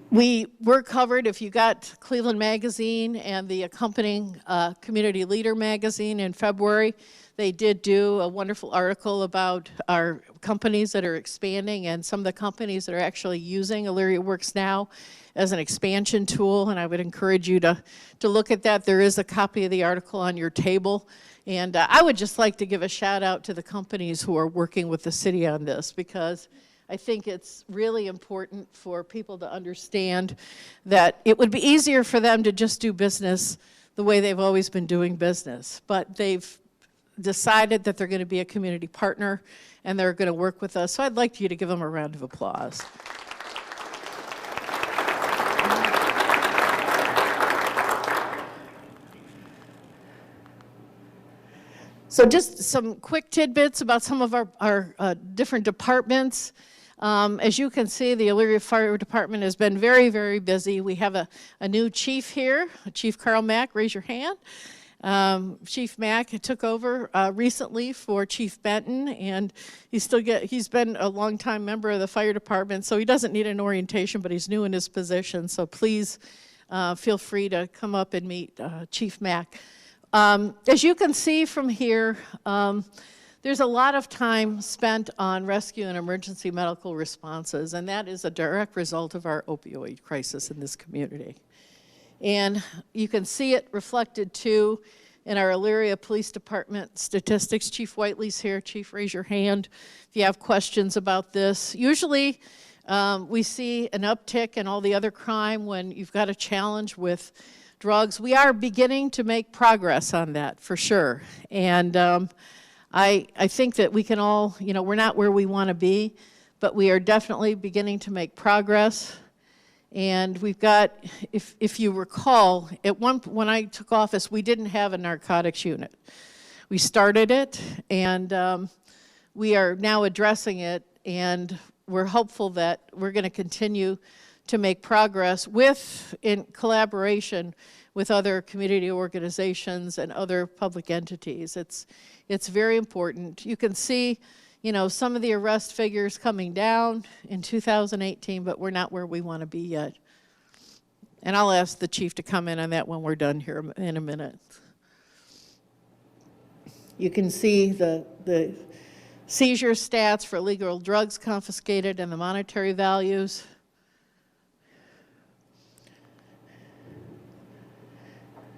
We were covered, if you got Cleveland Magazine and the accompanying Community Leader magazine in February, they did do a wonderful article about our companies that are expanding and some of the companies that are actually using Illyria Works now as an expansion tool, and I would encourage you to look at that. There is a copy of the article on your table, and I would just like to give a shout out to the companies who are working with the city on this, because I think it's really important for people to understand that it would be easier for them to just do business the way they've always been doing business, but they've decided that they're going to be a community partner and they're going to work with us. So I'd like you to give them a round of applause. So just some quick tidbits about some of our different departments. As you can see, the Elyria Fire Department has been very, very busy. We have a new chief here, Chief Carl Mack. Raise your hand. Chief Mack took over recently for Chief Benton, and he's been a longtime member of the fire department, so he doesn't need an orientation, but he's new in his position. So please feel free to come up and meet Chief Mack. As you can see from here, there's a lot of time spent on rescue and emergency medical responses, and that is a direct result of our opioid crisis in this community. And you can see it reflected too in our Elyria Police Department statistics. Chief Whiteley's here. Chief, raise your hand if you have questions about this. Usually we see an uptick in all the other crime when you've got a challenge with drugs. We are beginning to make progress on that for sure. And I think that we can all, we're not where we want to be, but we are definitely beginning to make progress. And we've got, if you recall, when I took office, we didn't have a narcotics unit. We started it, and we are now addressing it, and we're hopeful that we're going to continue to make progress in collaboration with other community organizations and other public entities. It's very important. You can see, some of the arrest figures coming down in 2018, but we're not where we want to be yet. And I'll ask the chief to comment on that when we're done here in a minute. You can see the seizure stats for illegal drugs confiscated and the monetary values.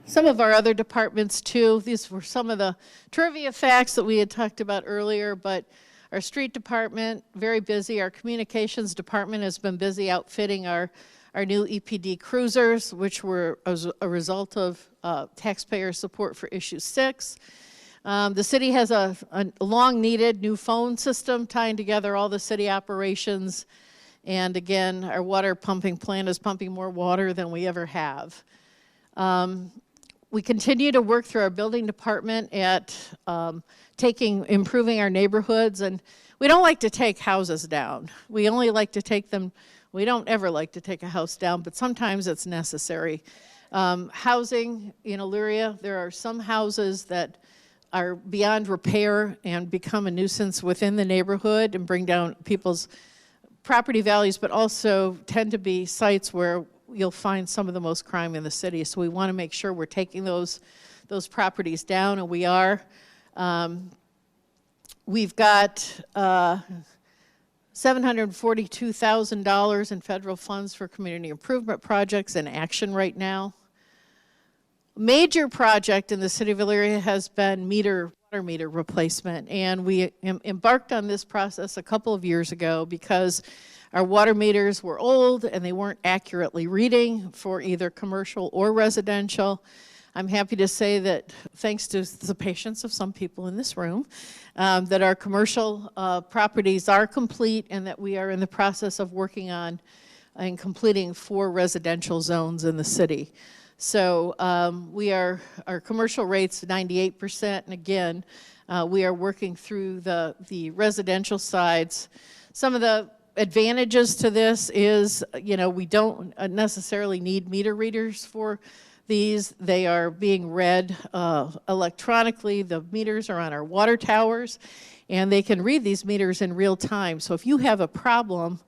Some of our other departments too, these were some of the trivia facts that we had talked about earlier, but our street department, very busy. Our communications department has been busy outfitting our new EPD cruisers, which were as a result of taxpayer support for issue 6. The city has a long-needed new phone system tying together all the city operations. And again, our water pumping plant is pumping more water than we ever have. We continue to work through our building department at improving our neighborhoods, and we don't like to take houses down. We only like to take them, we don't ever like to take a house down, but sometimes it's necessary. Housing in Elyria, there are some houses that are beyond repair and become a nuisance within the neighborhood and bring down people's property values, but also tend to be sites where you'll find some of the most crime in the city. So we want to make sure we're taking those properties down, and we are. We've got $742,000 in federal funds for community improvement projects in action right now. Major project in the city of Elyria has been water meter replacement, and we embarked on this process a couple of years ago because Our water meters were old and they weren't accurately reading for either commercial or residential. I'm happy to say that thanks to the patience of some people in this room, that our commercial properties are complete and that we are in the process of working on and completing 4 residential zones in the city. So our commercial rate's 98%, and again, we are working through the residential sides. Some of the advantages to this is, we don't necessarily need meter readers for these. They are being read electronically. The meters are on our water towers, and they can read these meters in real time. So if you have a problem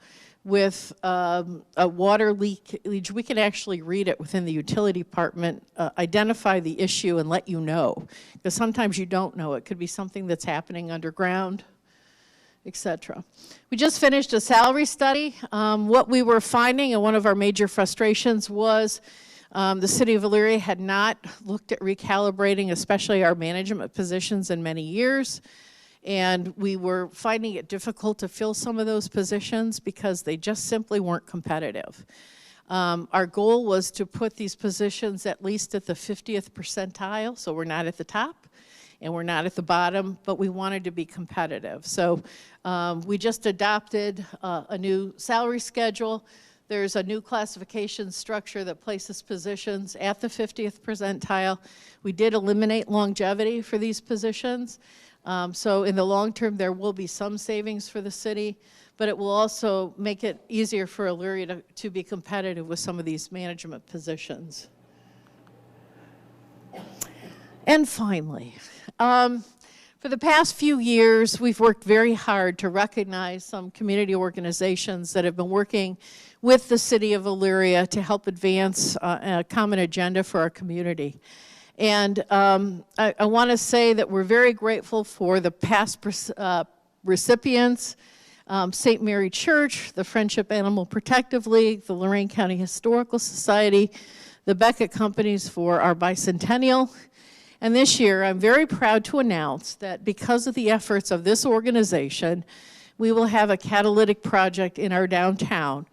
with a water leak, we can actually read it within the utility department, identify the issue and let you know. Because sometimes you don't know. It could be something that's happening underground, etc. We just finished a salary study. What we were finding, and one of our major frustrations was the city of Elyria had not looked at recalibrating, especially our management positions, in many years. And we were finding it difficult to fill some of those positions because they just simply weren't competitive. Our goal was to put these positions at least at the 50th percentile, so we're not at the top and we're not at the bottom, but we wanted to be competitive. So we just adopted a new salary schedule. There's a new classification structure that places positions at the 50th percentile. We did eliminate longevity for these positions. So in the long term, there will be some savings for the city, but it will also make it easier for Elyria to be competitive with some of these management positions. And finally, for the past few years, we've worked very hard to recognize some community organizations that have been working with the city of Elyria to help advance a common agenda for our community. And I want to say that we're very grateful for the past recipients, St. Mary Church, the Friendship Animal Protective League, the Lorain County Historical Society, the Beckett Companies for our bicentennial. And this year, I'm very proud to announce that because of the efforts of this organization, we will have a catalytic project in our downtown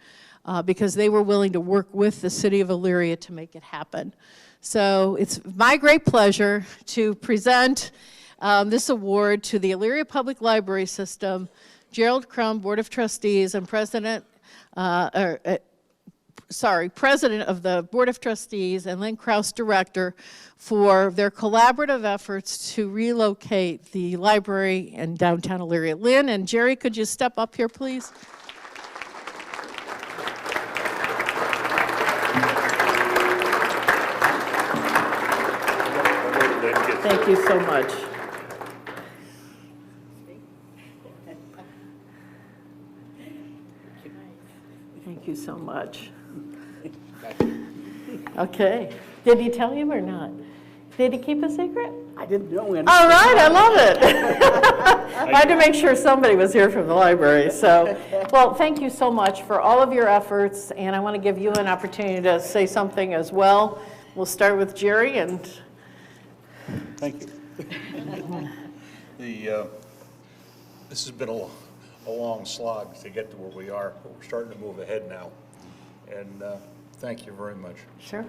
because they were willing to work with the city of Elyria to make it happen. So it's my great pleasure to present this award to the Elyria Public Library System, Gerald Crum, Board of Trustees, and President of the Board of Trustees, and Lynn Krause, Director, for their collaborative efforts to relocate the library in downtown Elyria. Lynn and Jerry, could you step up here, please? Thank you so much. Thank you so much. Okay. Did he tell you or not? Did he keep a secret? I didn't know anything. All right, I love it. I had to make sure somebody was here from the library. So, well, thank you so much for all of your efforts, and I want to give you an opportunity to say something as well. We'll start with Jerry and. Thank you. This has been a long slog to get to where we are, but we're starting to move ahead now. And thank you very much. Sure.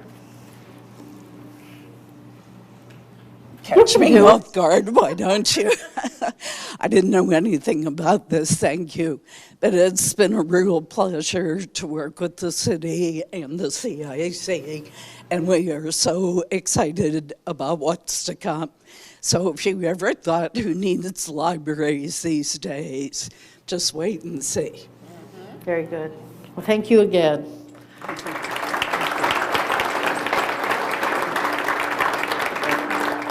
Catch me off guard, why don't you? I didn't know anything about this, thank you. But it's been a real pleasure to work with the city and the CIC, and we are so excited about what's to come. So if you ever thought who needs libraries these days, just wait and see. Very good. Well, thank you again.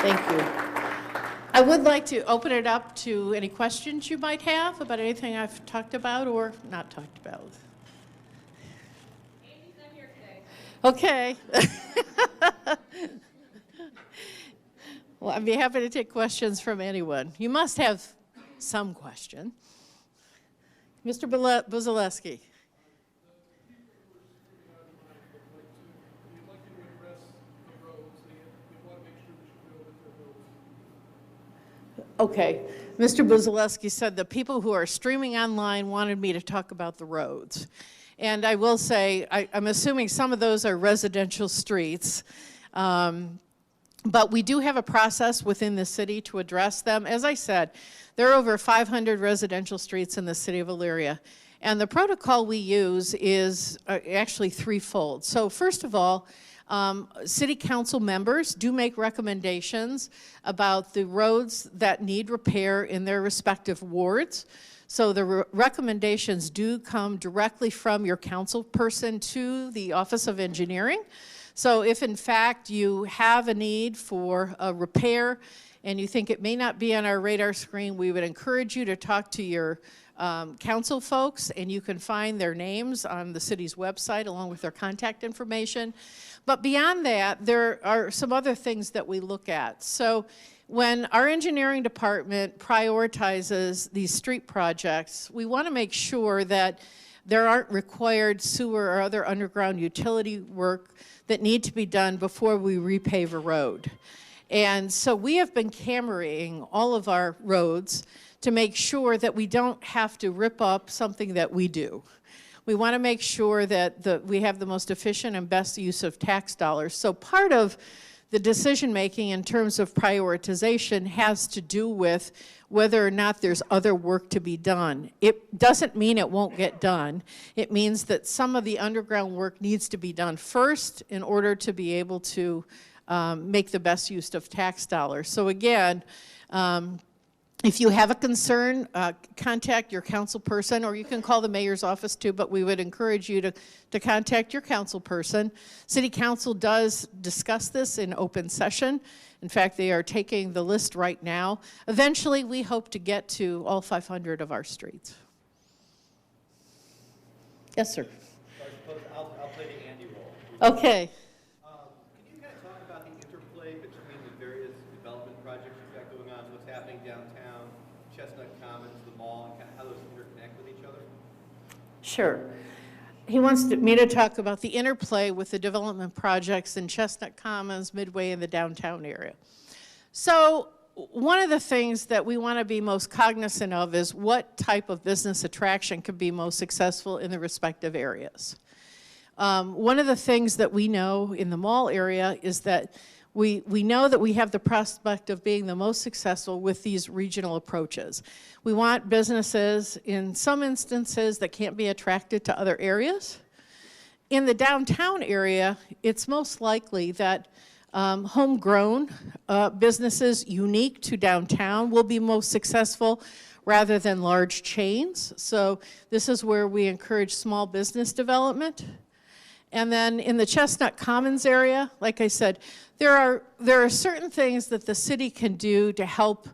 Thank you. I would like to open it up to any questions you might have about anything I've talked about or not talked about. Amy's not here today. Okay. Well, I'd be happy to take questions from anyone. You must have some question. Mr. Buzaleski. Okay, Mr. Buzalewski said the people who are streaming online wanted me to talk about the roads. And I will say, I'm assuming some of those are residential streets. But we do have a process within the city to address them. As I said, there are over 500 residential streets in the city of Elyria. And the protocol we use is actually threefold. So first of all, city council members do make recommendations about the roads that need repair in their respective wards. So the recommendations do come directly from your council person to the Office of Engineering. So if in fact you have a need for a repair and you think it may not be on our radar screen, we would encourage you to talk to your council folks, and you can find their names on the city's website along with their contact information. But beyond that, there are some other things that we look at. So when our engineering department prioritizes these street projects, we want to make sure that there aren't required sewer or other underground utility work that need to be done before we repave a road. And so we have been cameraing all of our roads to make sure that we don't have to rip up something that we do. We want to make sure that we have the most efficient and best use of tax dollars. So part of the decision making in terms of prioritization has to do with whether or not there's other work to be done. It doesn't mean it won't get done. It means that some of the underground work needs to be done first in order to be able to make the best use of tax dollars. So again, if you have a concern, contact your council person, or you can call the mayor's office too, but we would encourage you to contact your council person. City council does discuss this in open session. In fact, they are taking the list right now. Eventually, we hope to get to all 500 of our streets. Yes, sir. So I suppose I'll play the Andy role. Okay. Can you kind of talk about the interplay between the various development projects you've got going on, what's happening downtown, Chestnut Commons, the mall, and kind of how those interconnect with each other? Sure. He wants me to talk about the interplay with the development projects in Chestnut Commons, Midway, and the downtown area. So one of the things that we want to be most cognizant of is what type of business attraction could be most successful in the respective areas. One of the things that we know in the mall area is that we know that we have the prospect of being the most successful with these regional approaches. We want businesses, in some instances, that can't be attracted to other areas. In the downtown area, it's most likely that homegrown businesses unique to downtown will be most successful rather than large chains. So this is where we encourage small business development. And then in the Chestnut Commons area, like I said, there are certain things that the city can do to help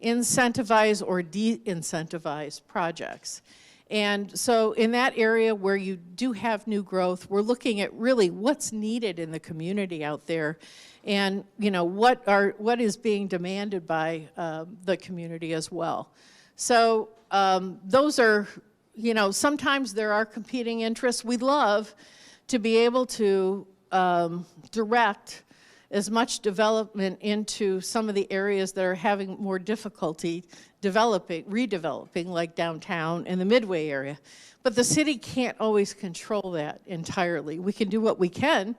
incentivize or de-incentivize projects. And so in that area where you do have new growth, we're looking at really what's needed in the community out there, and what is being demanded by the community as well. So those are, sometimes there are competing interests. We'd love to be able to direct as much development into some of the areas that are having more difficulty redeveloping, like downtown and the Midway area. But the city can't always control that entirely. We can do what we can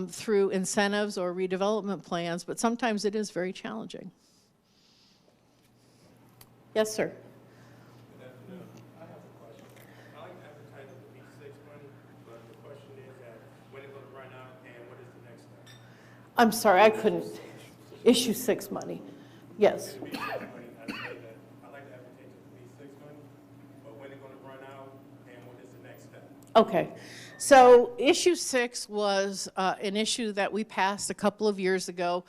through incentives or redevelopment plans, but sometimes it is very challenging. Yes, sir. I'm sorry, I couldn't. Issue 6 money. Yes. I'd like to advocate to be 6 money, but when it's going to run out, and what is the next step? Okay. So issue 6 was an issue that we passed a couple of years ago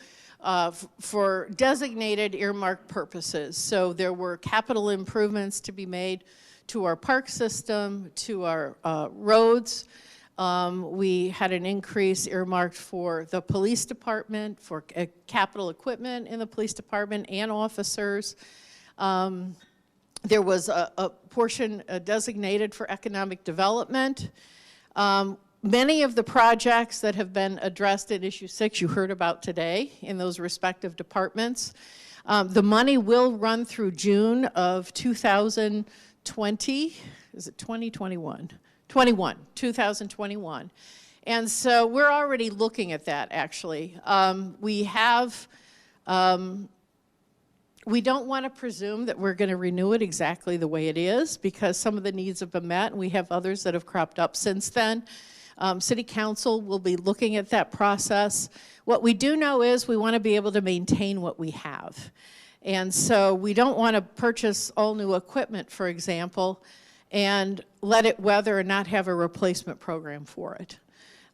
for designated earmarked purposes. So there were capital improvements to be made to our park system, to our roads. We had an increase earmarked for the police department, for capital equipment in the police department and officers. There was a portion designated for economic development. Many of the projects that have been addressed in issue 6 you heard about today in those respective departments. The money will run through June of 2020. Is it 2021? 2021. And so we're already looking at that, actually. We don't want to presume that we're going to renew it exactly the way it is, because some of the needs have been met, and we have others that have cropped up since then. City Council will be looking at that process. What we do know is we want to be able to maintain what we have. And so we don't want to purchase all new equipment, for example, and let it weather and not have a replacement program for it.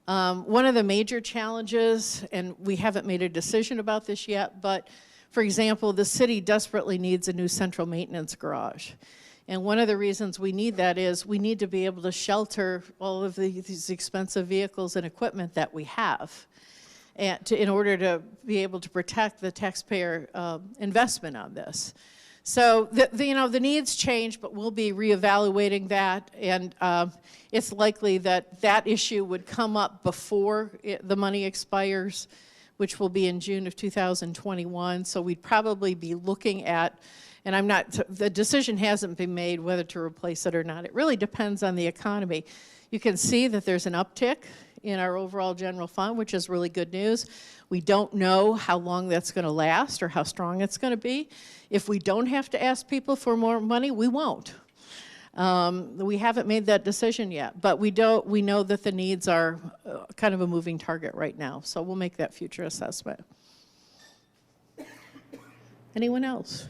One of the major challenges, and we haven't made a decision about this yet, but for example, the city desperately needs a new central maintenance garage. And one of the reasons we need that is we need to be able to shelter all of these expensive vehicles and equipment that we have in order to be able to protect the taxpayer investment on this. So the needs change, but we'll be reevaluating that, and it's likely that that issue would come up before the money expires, which will be in June of 2021. So we'd probably be looking at, and the decision hasn't been made whether to replace it or not. It really depends on the economy. You can see that there's an uptick in our overall general fund, which is really good news. We don't know how long that's going to last or how strong it's going to be. If we don't have to ask people for more money, we won't. We haven't made that decision yet, but we know that the needs are kind of a moving target right now, so we'll make that future assessment. Anyone else?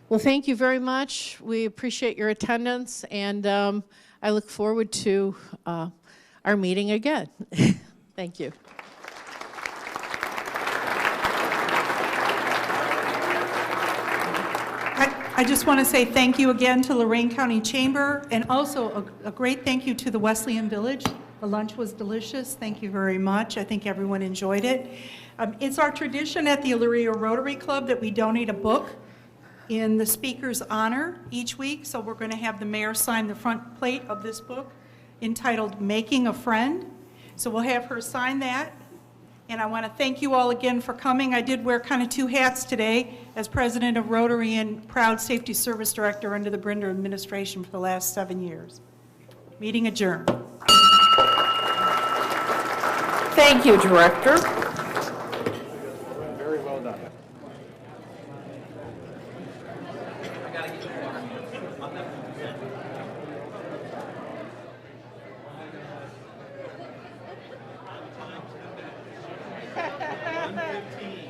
Well, thank you very much. We appreciate your attendance, and I look forward to our meeting again. Thank you. I just want to say thank you again to Lorraine County Chamber, and also a great thank you to the Wesleyan Village. The lunch was delicious. Thank you very much. I think everyone enjoyed it. It's our tradition at the Elyria Rotary Club that we donate a book in the speaker's honor each week, so we're going to have the mayor sign the front plate of this book entitled Making a Friend. So we'll have her sign that. And I want to thank you all again for coming. I did wear kind of two hats today as president of Rotary and proud safety service director under the Brinder administration for the last 7 years. Meeting adjourned. Thank you, Director. Very well done. $115.